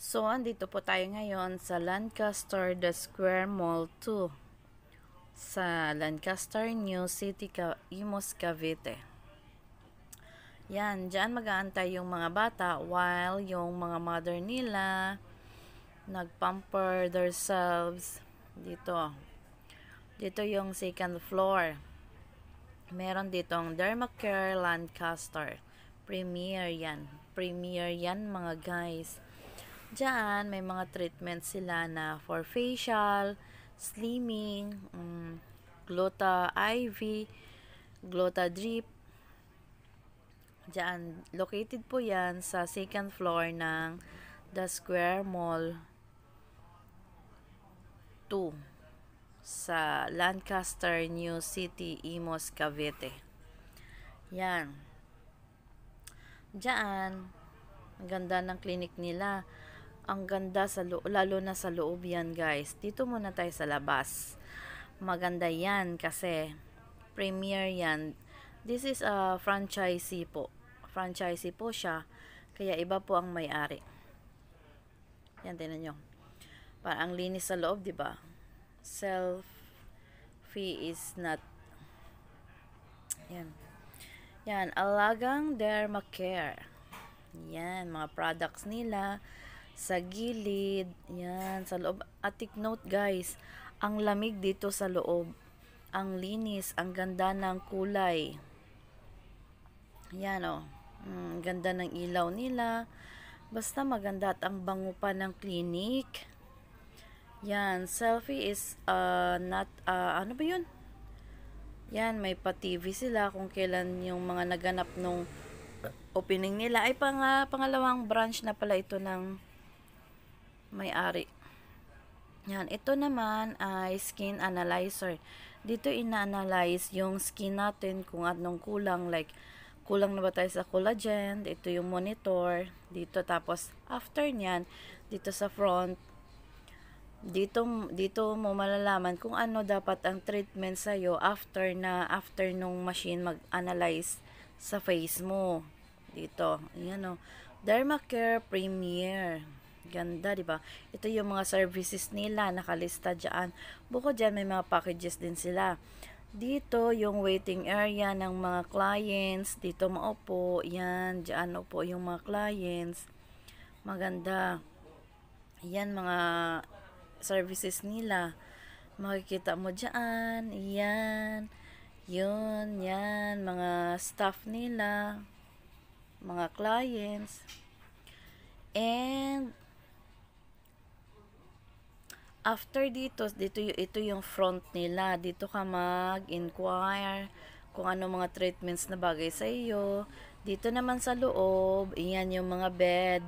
So, andito po tayo ngayon sa Lancaster The Square Mall 2 sa Lancaster, New City, Imus, Cavite. Yan, dyan mag-aantay yung mga bata while yung mga mother nila nagpamper themselves dito. Dito yung second floor. Meron ditong Dermacare Lancaster. Premier yan. Premier yan mga guys. Diyan, may mga treatment sila na for facial, slimming, Gluta IV, Gluta Drip. Diyan, located po yan sa second floor ng The Square Mall 2 sa Lancaster, New City, Imus, Cavite. Yan. Diyan, ang ganda ng clinic nila. Ang ganda sa lalo na sa loob yan guys. Dito muna tayo sa labas. Maganda yan kasi premier yan. This is a franchisee po. Franchisee po siya. Kaya iba po ang may-ari. Yan, tingnan nyo. Parang ang linis sa loob, di ba? Self fee is not. Yan. Yan, Alagang Dermacare. Yan, mga products nila sa gilid, yan, sa loob. At take note guys, ang lamig dito sa loob, ang linis, ang ganda ng kulay. Yan o, ganda ng ilaw nila. Basta maganda at ang bango pa ng clinic. Yan, selfie is not, ano ba yun? Yan, may pa-TV sila kung kailan yung mga naganap nung opening nila. Ay, pangalawang branch na pala ito ng may-ari. Yan, ito naman ay skin analyzer. Dito ina-analyze yung skin natin kung anong kulang, like kulang na ba tayo sa collagen. Ito yung monitor dito, tapos after nyan dito sa front, dito mo malalaman kung ano dapat ang treatment sa iyo after nung machine mag-analyze sa face mo. Dito, ayan o, Dermacare Premier. Ganda, di ba? Ito yung mga services nila nakalista diyan. Bukod diyan may mga packages din sila. Dito yung waiting area ng mga clients. Dito maupo, yan, diyan upo yung mga clients. Maganda. Yan mga services nila. Makikita mo diyan. Yan. Yun, yan, mga staff nila, mga clients. And after ito yung front nila. Dito ka mag-inquire kung ano mga treatments na bagay sa iyo. Dito naman sa loob, iyan yung mga bed.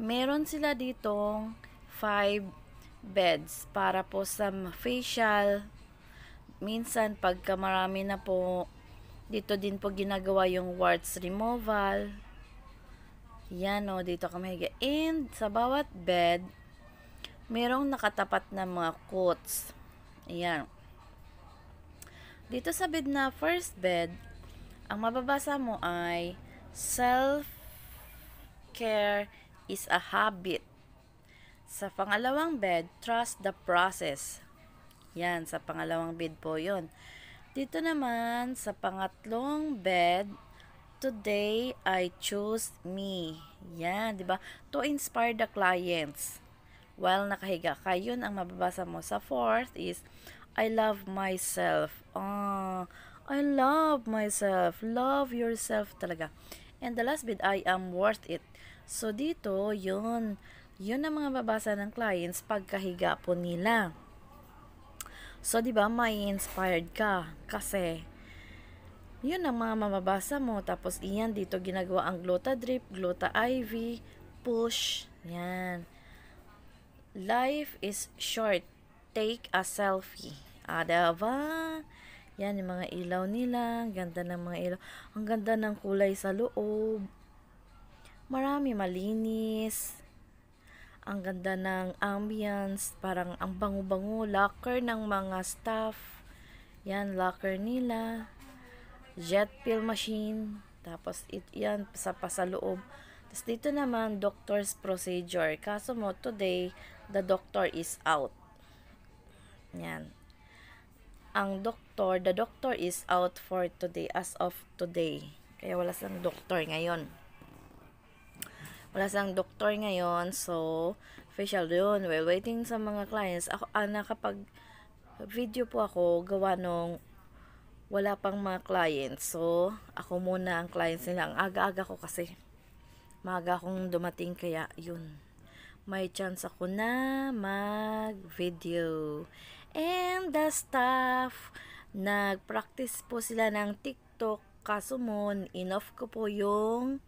Meron sila ditong 5 beds para po sa facial. Minsan pagka marami na po, dito din po ginagawa yung warts removal. Yan o, dito ka mahiga. And sa bawat bed, merong nakatapat na mga quotes. Ayan. Dito sa bed na first bed, ang mababasa mo ay self-care is a habit. Sa pangalawang bed, trust the process. Yan, sa pangalawang bed po yun. Dito naman, sa pangatlong bed, today I choose me. Yan, di ba? To inspire the clients. While nakahiga ka, yun ang mababasa mo. Sa fourth is, I love myself. I love myself. Love yourself talaga. And the last bit, I am worth it. So, dito, yun ang mga mababasa ng clients pagkahiga po nila. So, di ba, may inspired ka. Kasi, yun ang mga mababasa mo. Tapos, iyan, dito ginagawa ang Gluta Drip, Gluta IV, push. Yan. Life is short. Take a selfie. Diba? Yan yung mga ilaw nila. Ang ganda ng mga ilaw. Ang ganda ng kulay sa loob. Marami, malinis. Ang ganda ng ambience. Parang ang bango-bango. Locker ng mga staff. Yan, locker nila. Jet pill machine. Tapos, yan, sa loob. Tapos dito naman, doctor's procedure. Kaso mo, today, the doctor is out. Yan. The doctor is out for today, as of today. Kaya wala sang doktor ngayon. So, official yun. While waiting sa mga clients, ako, nakapag video po ako, gawa nung wala pang mga clients. So, ako muna ang clients nila. Ang aga-aga ko kasi. Maaga akong dumating, kaya yun. May chance ako na mag-video. And the staff, nag-practice po sila ng TikTok. Kaso mo, enough ko po yung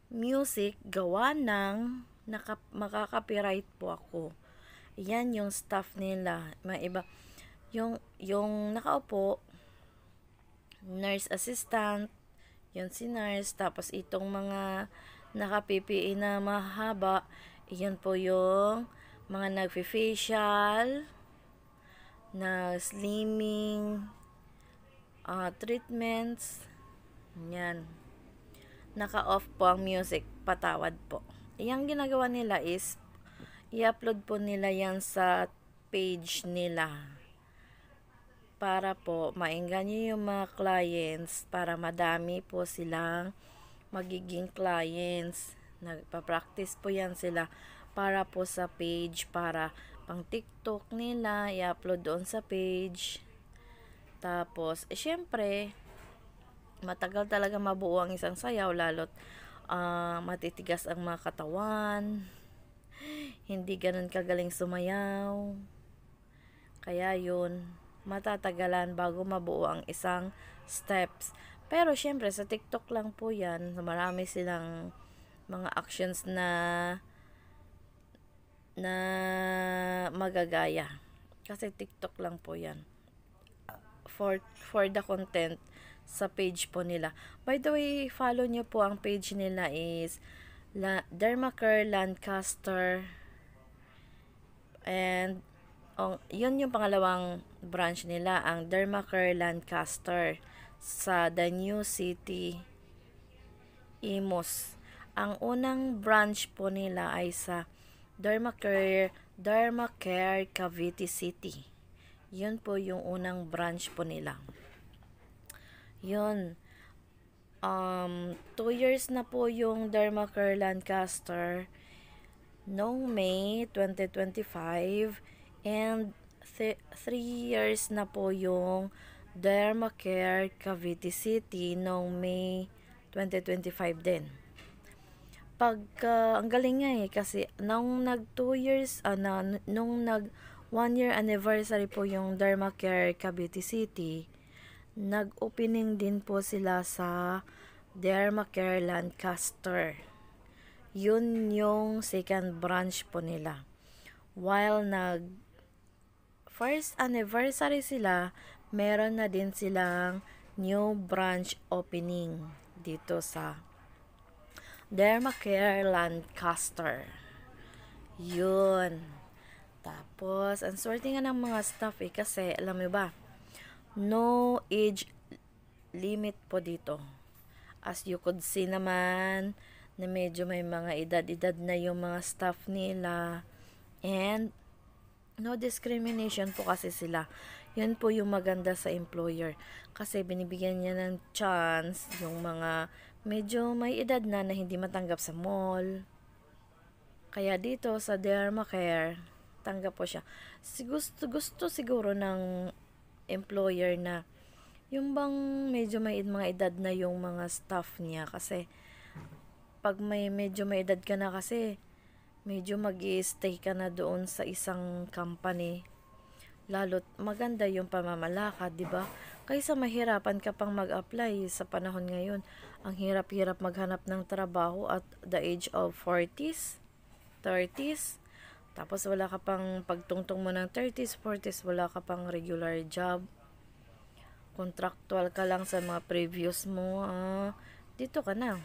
music, gawa ng makaka-copyright po ako. Yan yung staff nila. May iba. Yung nakaupo, nurse assistant, yun si nurse. Tapos itong mga naka-PPE na mahaba, yan po yung mga nag-facial, na slimming, treatments. Yan. Naka-off po ang music. Patawad po. Yung ginagawa nila is, i-upload po nila yan sa page nila. Para po, maingganyo yung mga clients, para madami po silang magiging clients. Nagpa-practice po yan sila para po sa page, para pang TikTok nila, i-upload doon sa page. Tapos, syempre, matagal talaga mabuo ang isang sayaw, lalo't matitigas ang mga katawan. Hindi ganun kagaling sumayaw. Kaya yun, matatagalan bago mabuo ang isang steps. Pero syempre, sa TikTok lang po yan. Marami silang mga actions na magagaya. Kasi TikTok lang po yan. For the content sa page po nila. By the way, follow nyo po ang page nila is Dermacare Lancaster. And yun yung pangalawang branch nila, ang Dermacare Lancaster sa The New City, Imus. Ang unang branch po nila ay sa Dermacare Cavite City. Yun po yung unang branch po nila. Yun. 2 years na po yung Dermacare Lancaster noong May 2025, and 3 years na po yung Dermacare Cavite City noong May 2025 din. Ang galing nga kasi nung nag 2 years, nung nag 1 year anniversary po yung Dermacare Cavite City, nag-opening din po sila sa Dermacare Lancaster. Yun yung second branch po nila. While first anniversary sila, meron na din silang new branch opening dito sa Dermacare Lancaster. Yun. Tapos, ang swerte nga ng mga staff kasi, alam mo ba, no age limit po dito. As you could see naman, na medyo may mga edad-edad na yung mga staff nila. And, no discrimination po kasi sila. Yun po yung maganda sa employer. Kasi binibigyan niya ng chance yung mga medyo may edad na hindi matanggap sa mall. Kaya dito sa Dermacare, tanggap po siya. Gusto siguro ng employer na yung bang medyo may mga edad na yung mga staff niya. Kasi pag medyo may edad ka na kasi, medyo mag-i-stay ka na doon sa isang company. Lalo't maganda yung pamamalakad, di ba? Kaysa mahirapan ka pang mag-apply sa panahon ngayon. Ang hirap-hirap maghanap ng trabaho at the age of 40s, 30s. Tapos wala ka pang pagtungtong mo ng 30s, 40s, wala ka pang regular job. Contractual ka lang sa mga previous mo. Dito ka na.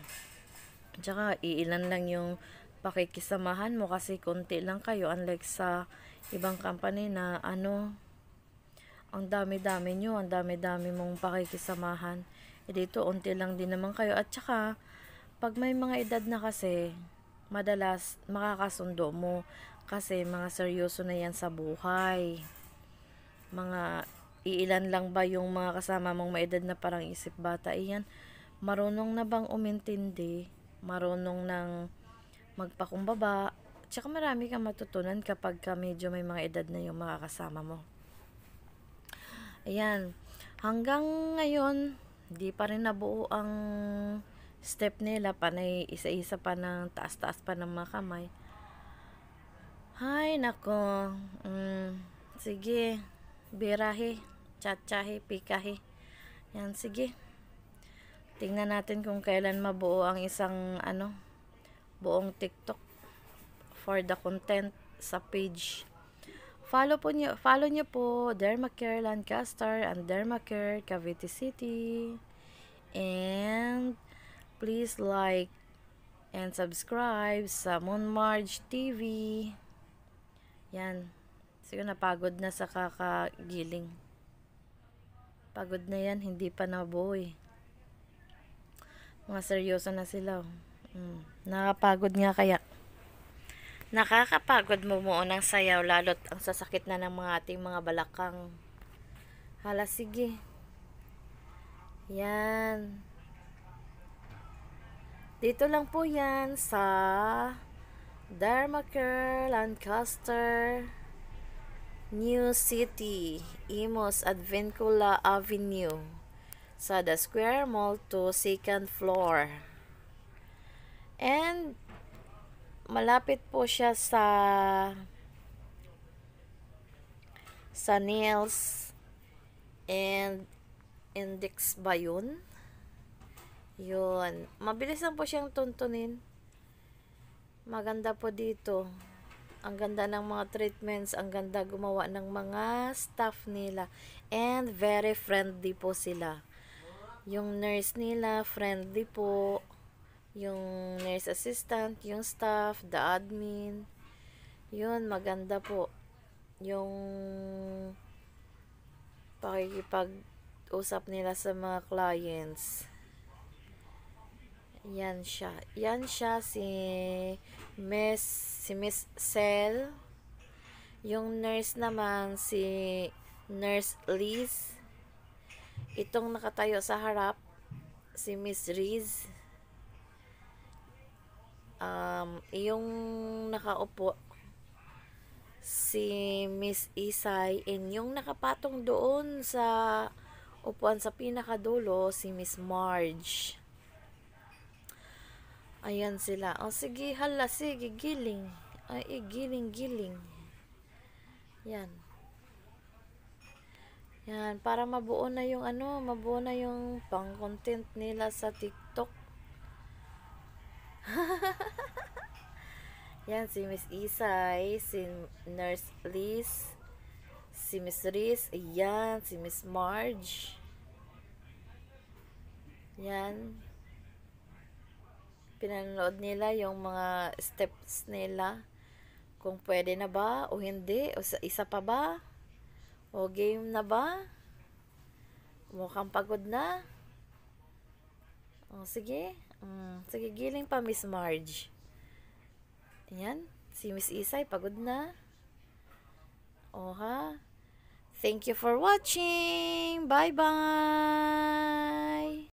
Tsaka iilan lang yung pakikisamahan mo kasi konti lang kayo, unlike sa ibang company na ang dami-dami nyo, ang dami-dami mong pakikisamahan. Dito unti lang din naman kayo, at saka Pag may mga edad na kasi, madalas makakasundo mo kasi mga seryoso na yan sa buhay. Mga iilan lang ba yung mga kasama mong may edad na parang isip bata? Iyan, marunong na bang umintindi? Marunong nang magpakumbaba? Tsaka marami kang matutunan kapag ka medyo may mga edad na yung mga kasama mo. Ayan, hanggang ngayon, di pa rin nabuo ang step nila, panay isa-isa pa ng taas-taas pa ng mga kamay. Hay, nako. Sige, birahe, chatchahe, pikahe. Yan, sige. Tingnan natin kung kailan mabuo ang isang buong TikTok for the content sa page. Follow niyo po Dermacare Lancaster and Dermacare Cavite City. And please like and subscribe sa Moonmarge TV. Yan. Siguro napagod na sa kakagiling. Pagod na yan, hindi pa nabuo eh. Mga seryoso na sila. Nakapagod nga kaya. Nakakapagod mumuo ng sayaw, lalo't ang sasakit na ng mga ating mga balakang. Hala, sige. Yan. Dito lang po yan sa Dermacare Lancaster, New City, Imos Advincula Avenue, sa The Square Mall to 2nd floor. And malapit po siya sa nails and index ba yun? Yun. Mabilis lang po siyang tuntunin. Maganda po dito. Ang ganda ng mga treatments. Ang ganda gumawa ng mga staff nila. And very friendly po sila. Yung nurse nila, friendly po. Yung nurse assistant, yung staff, the admin. Yun, maganda po. Yung pakikipag-usap nila sa mga clients. Yan siya. Yan siya si Miss Cel. Yung nurse naman si Nurse Liz. Itong nakatayo sa harap si Miss Riz. Yung nakaupo si Miss Isay, and yung nakapatong doon sa upuan sa pinakadulo si Miss Marge. Ayan sila. Sige, hala, sige, giling. Ay, giling. Yan. Yan, para mabuo na yung pang-content nila sa TikTok. Yan, si Miss Isay, si Nurse Liz, si Miss Riz, ayan, si Miss Marge. Yan. Pinanood nila yung mga steps nila. Kung pwede na ba o hindi, o isa pa ba, o game na ba, mukhang pagod na. Sige. Sige, giling pa Miss Marge. Ayan, si Miss Isay, pagod na. Ha? Thank you for watching. Bye-bye.